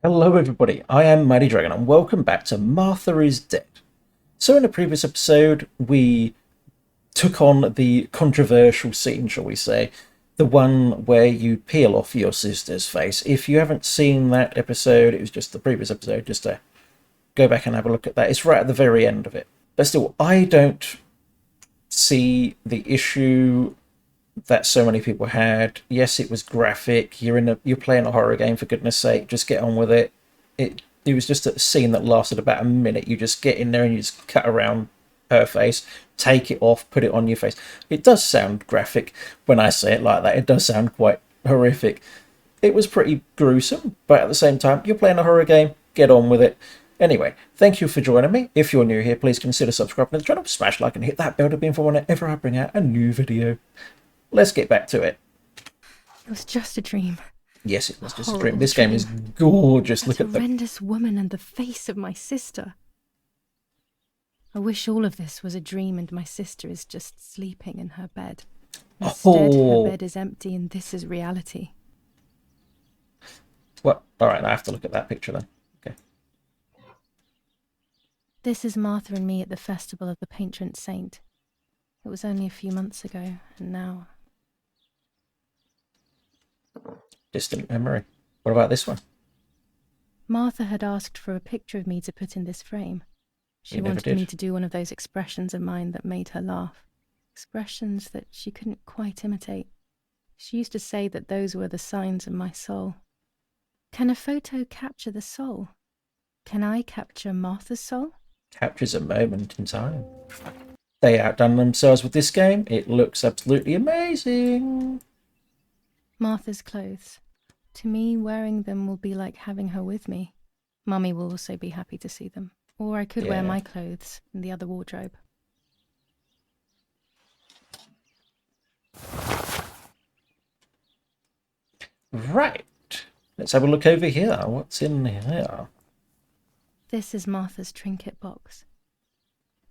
Hello everybody, I am Mighty Dragon and welcome back to Martha is Dead. So in a previous episode we took on the controversial scene, shall we say, the one where you peel off your sister's face. If you haven't seen that episode, it was just the previous episode, just to go back and have a look at that. It's right at the very end of it. But still, I don't see the issue that so many people had. Yes, it was graphic. You're playing a horror game, for goodness sake, just get on with it. It was just a scene that lasted about a minute. You just get in there and you just cut around her face, take it off, put it on your face. It does sound graphic when I say it like that. It does sound quite horrific. It was pretty gruesome, but at the same time, you're playing a horror game, get on with it. Anyway, thank you for joining me. If you're new here, please consider subscribing to the channel, smash like and hit that bell to be informed whenever I bring out a new video. Let's get back to it. It was just a dream. Yes, it was just a dream. This game is gorgeous. Look at the horrendous woman and the face of my sister. I wish all of this was a dream and my sister is just sleeping in her bed. Instead, her bed is empty and this is reality. Well, all right, I have to look at that picture then. Okay. This is Martha and me at the festival of the patron saint. It was only a few months ago, and now... Distant memory. What about this one? Martha had asked for a picture of me to put in this frame. She You never wanted did. me to do one of those expressions of mine that made her laugh. Expressions that she couldn't quite imitate. She used to say that those were the signs of my soul. Can a photo capture the soul? Can I capture Martha's soul? Captures a moment in time. They outdone themselves with this game. It looks absolutely amazing. Martha's clothes. To me, wearing them will be like having her with me. Mummy will also be happy to see them. Or I could wear my clothes in the other wardrobe. Right. Let's have a look over here. What's in here? This is Martha's trinket box.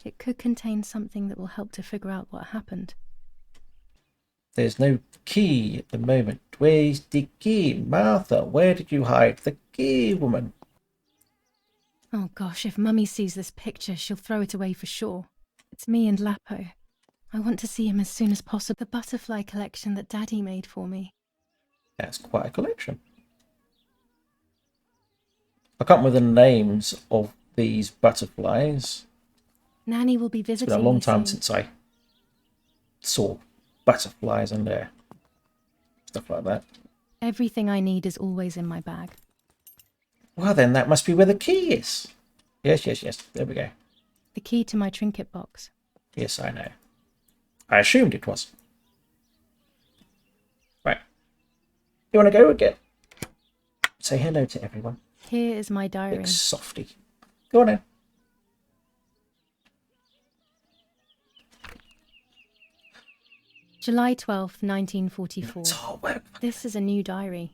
It could contain something that will help to figure out what happened. There's no key at the moment. Where's the key? Martha, where did you hide the key, woman? Oh gosh, if Mummy sees this picture, she'll throw it away for sure. It's me and Lapo. I want to see him as soon as possible. The butterfly collection that Daddy made for me. That's quite a collection. I can't remember the names of these butterflies. Nanny will be visiting It's been a long me time soon. since I saw butterflies and stuff like that. Everything I need is always in my bag. Well, then that must be where the key is. Yes. There we go. The key to my trinket box. Yes, I know. I assumed it was. Right. You want to go again? Say hello to everyone. Here is my diary. Big softy. Go on in. July 12th, 1944. It's artwork. This is a new diary.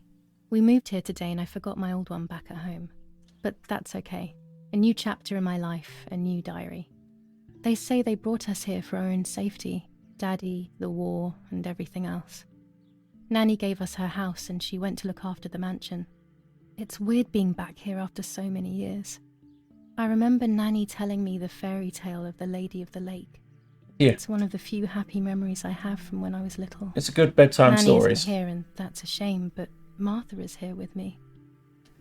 We moved here today and I forgot my old one back at home. But that's okay. A new chapter in my life, a new diary. They say they brought us here for our own safety. Daddy, the war, and everything else. Nanny gave us her house and she went to look after the mansion. It's weird being back here after so many years. I remember Nanny telling me the fairy tale of the Lady of the Lake. Yeah. It's one of the few happy memories I have from when I was little. It's a good bedtime Nanny stories. isn't here and that's a shame, but Martha is here with me.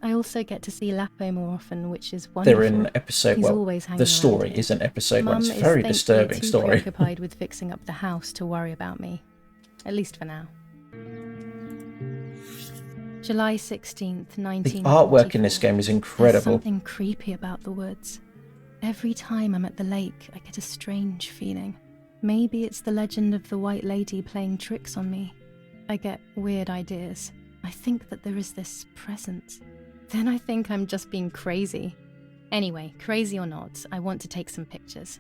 I also get to see Lapo more often, which is wonderful. They're in episode, He's well, always hanging the around story here. is an episode one. Mum It's is a very thankfully disturbing too story. preoccupied with fixing up the house to worry about me. At least for now. July 16th, The 1944. artwork in this game is There's incredible. something creepy about the woods. Every time I'm at the lake, I get a strange feeling. Maybe it's the legend of the White Lady playing tricks on me. I get weird ideas. I think that there is this presence. Then I think I'm just being crazy. Anyway, crazy or not, I want to take some pictures.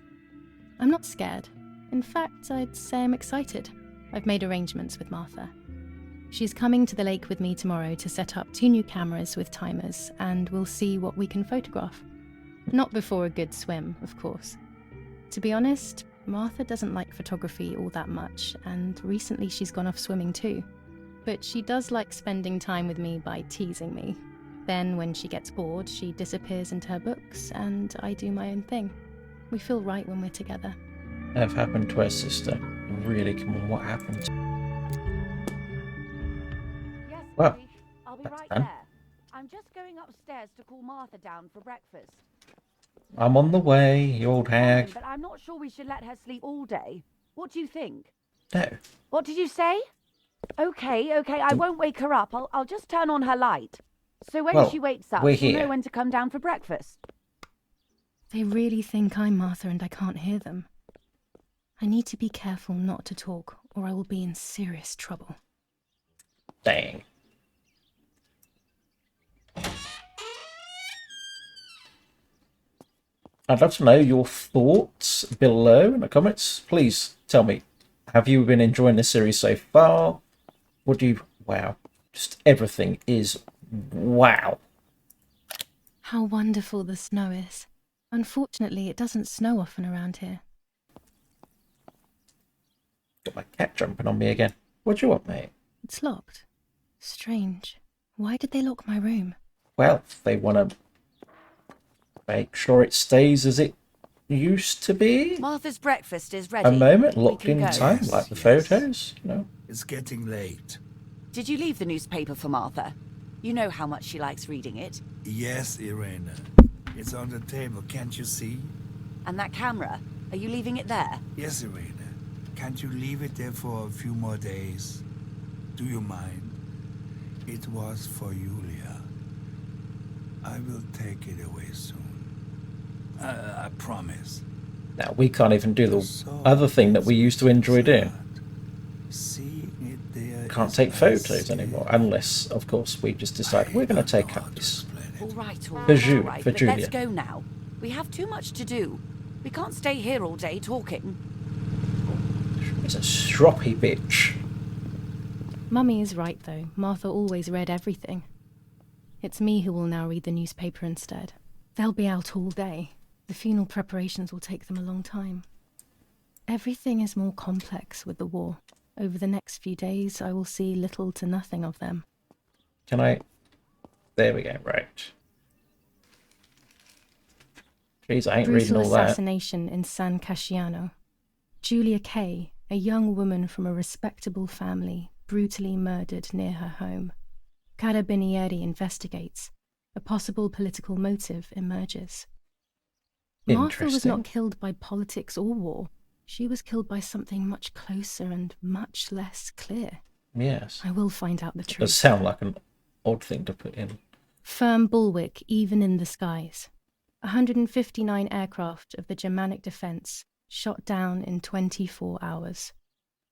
I'm not scared. In fact, I'd say I'm excited. I've made arrangements with Martha. She's coming to the lake with me tomorrow to set up 2 new cameras with timers, and we'll see what we can photograph. Not before a good swim, of course. To be honest, Martha doesn't like photography all that much, and recently she's gone off swimming too. But she does like spending time with me by teasing me. Then, when she gets bored, she disappears into her books, and I do my own thing. We feel right when we're together. Have happened to her sister. Really, come on, what happened? Yes, Well, Mary, I'll be that's right done. there. I'm just going upstairs to call Martha down for breakfast. I'm on the way, you old hag. But I'm not sure we should let her sleep all day. What do you think? No. What did you say? Okay, I won't wake her up. I'll just turn on her light. So when Well, she wakes up, we're she'll here. know when to come down for breakfast. They really think I'm Martha and I can't hear them. I need to be careful not to talk, or I will be in serious trouble. Dang. I'd love to know your thoughts below in the comments. Please tell me, have you been enjoying this series so far? What do you... Wow. Just everything is wow. How wonderful the snow is. Unfortunately, it doesn't snow often around here. Got my cat jumping on me again. What do you want, mate? It's locked. Strange. Why did they lock my room? Well, they want to make sure it stays as it used to be. Martha's breakfast is ready. A moment, We locked can in go. time, Yes, like the yes. photos. No. It's getting late. Did you leave the newspaper for Martha? You know how much she likes reading it. Yes, Irena. It's on the table, can't you see? And that camera, are you leaving it there? Yes, Irena. Can't you leave it there for a few more days? Do you mind? It was for Giulia. I will take it away soon. I promise. Now, we can't even do the So other thing that we used to enjoy doing. Seeing it there Can't is take a photos sin. anymore, unless, of course, we just decide we're going to take I don't know up how to this. explain it. All right, For all right, for but Giulia. let's go now. We have too much to do. We can't stay here all day talking. It's a stroppy bitch. Mummy is right, though. Martha always read everything. It's me who will now read the newspaper instead. They'll be out all day. The funeral preparations will take them a long time. Everything is more complex with the war. Over the next few days, I will see little to nothing of them. Can I... There we go, right. Jeez, I ain't reading Brutal all that. assassination in San Casciano. Giulia Kay, a young woman from a respectable family, brutally murdered near her home. Carabinieri investigates. A possible political motive emerges. Martha was Interesting. not killed by politics or war. She was killed by something much closer and much less clear. Yes. I will find out the It does truth. sound like an odd thing to put in. Firm bulwark even in the skies. 159 aircraft of the Germanic defense shot down in 24 hours.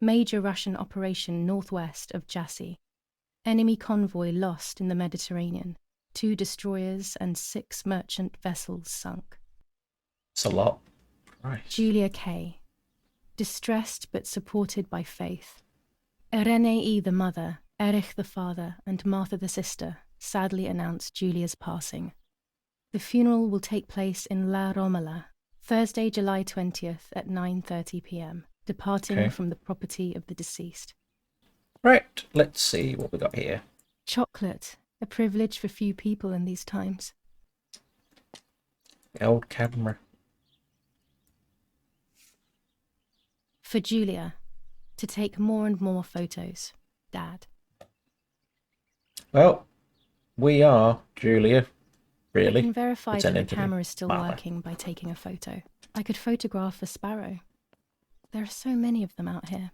Major Russian operation northwest of Jassy. Enemy convoy lost in the Mediterranean. 2 destroyers and 6 merchant vessels sunk. It's a lot. Right. Giulia Kay. Distressed but supported by faith. Irenei the mother, Erich the father, and Martha the sister sadly announced Giulia's passing. The funeral will take place in La Romola, Thursday, July 20th at 9:30 p.m., departing Okay. from the property of the deceased. Right, let's see what we got here. Chocolate, a privilege for few people in these times. The old camera. For Giulia, to take more and more photos. Dad. Well, we are, Giulia. I Really? can verify that the Pretending to be camera is still Mama. working by taking a photo. I could photograph a sparrow. There are so many of them out here.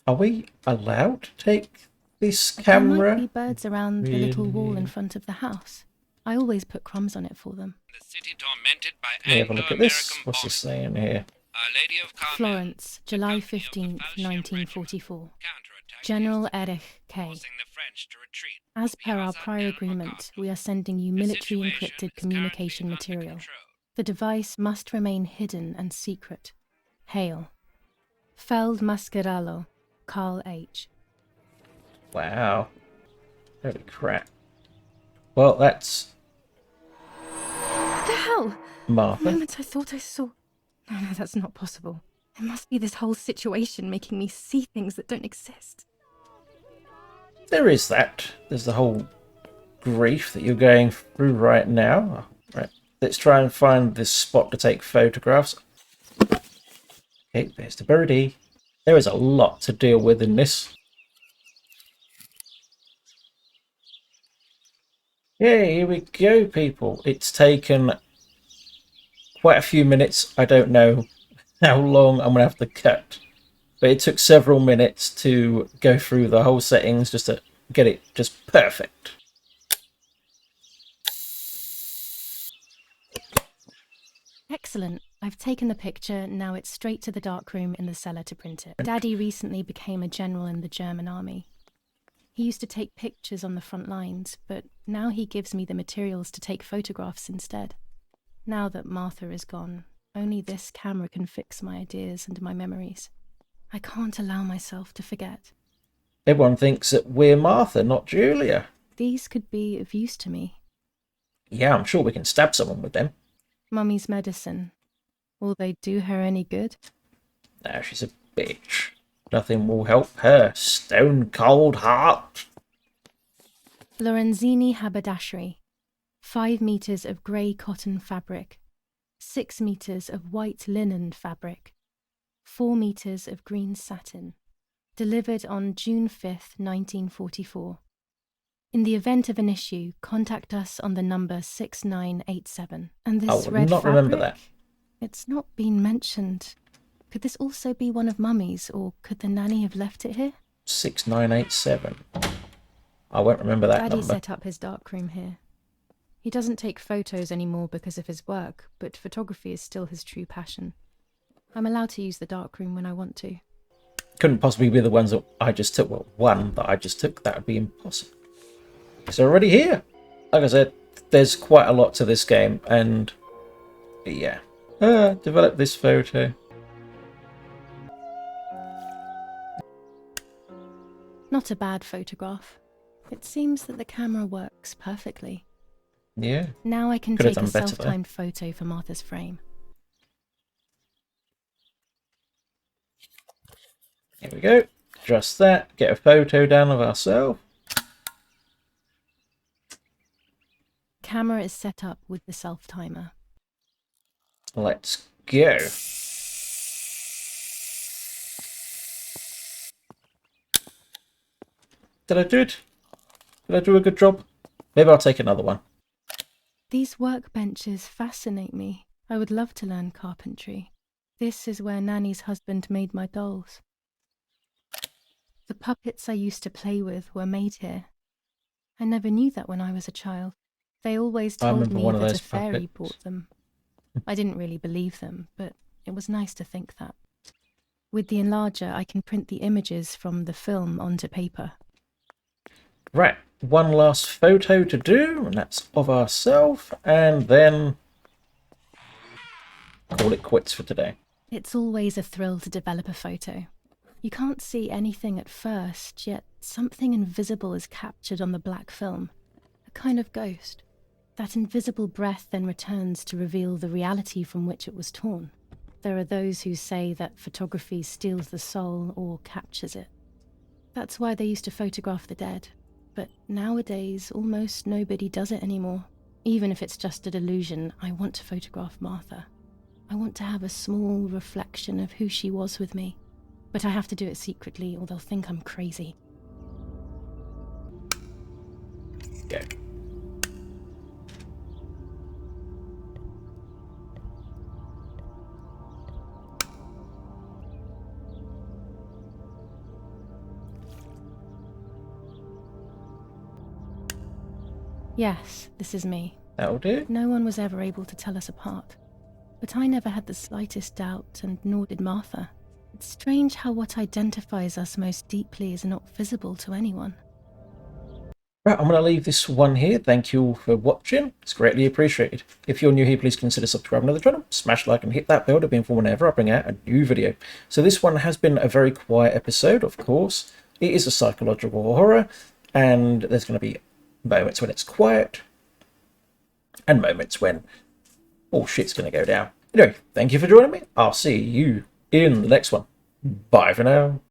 Are we allowed to take this There camera? might be birds around the little wall in Really? front of the house. I always put crumbs on it for them. The city tormented by Let me have a look at this. Anglo-American What's this bombing. saying here? Our Lady of Carmel, Florence, the July company of the 15th, Falchion 1944. Regiment, counterattacked General yesterday, Erich Kay. forcing the French to retreat. As per our Because of prior El agreement, Mercato. we are sending you The military situation encrypted is communication currently under material. control. The device must remain hidden and secret. Hail. Feld Mascherallo, Carl H. Wow. Holy crap. Well, that's What the hell? The Martha. moment I thought I saw... No, that's not possible. It must be this whole situation making me see things that don't exist. There is that. There's the whole grief that you're going through right now. Right, let's try and find this spot to take photographs. Okay, there's the birdie. There is a lot to deal with in this. Yeah, here we go, people. It's taken quite a few minutes. I don't know how long I'm going to have to cut. But it took several minutes to go through the whole settings just to get it just perfect. Excellent. I've taken the picture, now it's straight to the darkroom in the cellar to print it. Daddy recently became a general in the German army. He used to take pictures on the front lines, but now he gives me the materials to take photographs instead. Now that Martha is gone, only this camera can fix my ideas and my memories. I can't allow myself to forget. Everyone thinks that we're Martha, not Giulia. These could be of use to me. Yeah, I'm sure we can stab someone with them. Mummy's medicine. Will they do her any good? No, she's a bitch. Nothing will help her stone cold heart. Lorenzini haberdashery. 5 meters of grey cotton fabric. 6 meters of white linen fabric. 4 meters of green satin. Delivered on June 5th, 1944. In the event of an issue, contact us on the number 6987. And this I would red not fabric, remember that. It's not been mentioned. Could this also be one of Mummy's, or could the nanny have left it here? 6987. I won't remember that Daddy number. set up his darkroom here. He doesn't take photos anymore because of his work, but photography is still his true passion. I'm allowed to use the darkroom when I want to. Couldn't possibly be the ones that I just took. Well, one that I just took, that would be impossible. It's already here. Like I said, there's quite a lot to this game, and yeah. Develop this photo. Not a bad photograph. It seems that the camera works perfectly. Yeah. Now I can Could have take a done better, though. self-timed photo for Martha's frame. Here we go. Just that. Get a photo down of ourselves. Camera is set up with the self-timer. Let's go. Did I do it? Did I do a good job? Maybe I'll take another one. These workbenches fascinate me. I would love to learn carpentry. This is where Nanny's husband made my dolls. The puppets I used to play with were made here. I never knew that when I was a child. They always I told remember me one of that a those fairy puppets. bought them. I didn't really believe them, but it was nice to think that. With the enlarger, I can print the images from the film onto paper. Right, one last photo to do, and that's of ourselves, and then call it quits for today. It's always a thrill to develop a photo. You can't see anything at first, yet something invisible is captured on the black film. A kind of ghost. That invisible breath then returns to reveal the reality from which it was torn. There are those who say that photography steals the soul or captures it. That's why they used to photograph the dead. But nowadays, almost nobody does it anymore. Even if it's just a delusion, I want to photograph Martha. I want to have a small reflection of who she was with me. But I have to do it secretly or they'll think I'm crazy. Go. Yes, this is me. That'll do. No one was ever able to tell us apart. But I never had the slightest doubt, and nor did Martha. It's strange how what identifies us most deeply is not visible to anyone. Right, I'm going to leave this one here. Thank you all for watching. It's greatly appreciated. If you're new here, please consider subscribing to the channel. Smash like and hit that bell to be informed whenever I bring out a new video. So this one has been a very quiet episode, of course. It is a psychological horror, and there's going to be moments when it's quiet, and moments when all shit's going to go down. Anyway, thank you for joining me. I'll see you in the next one. Bye for now.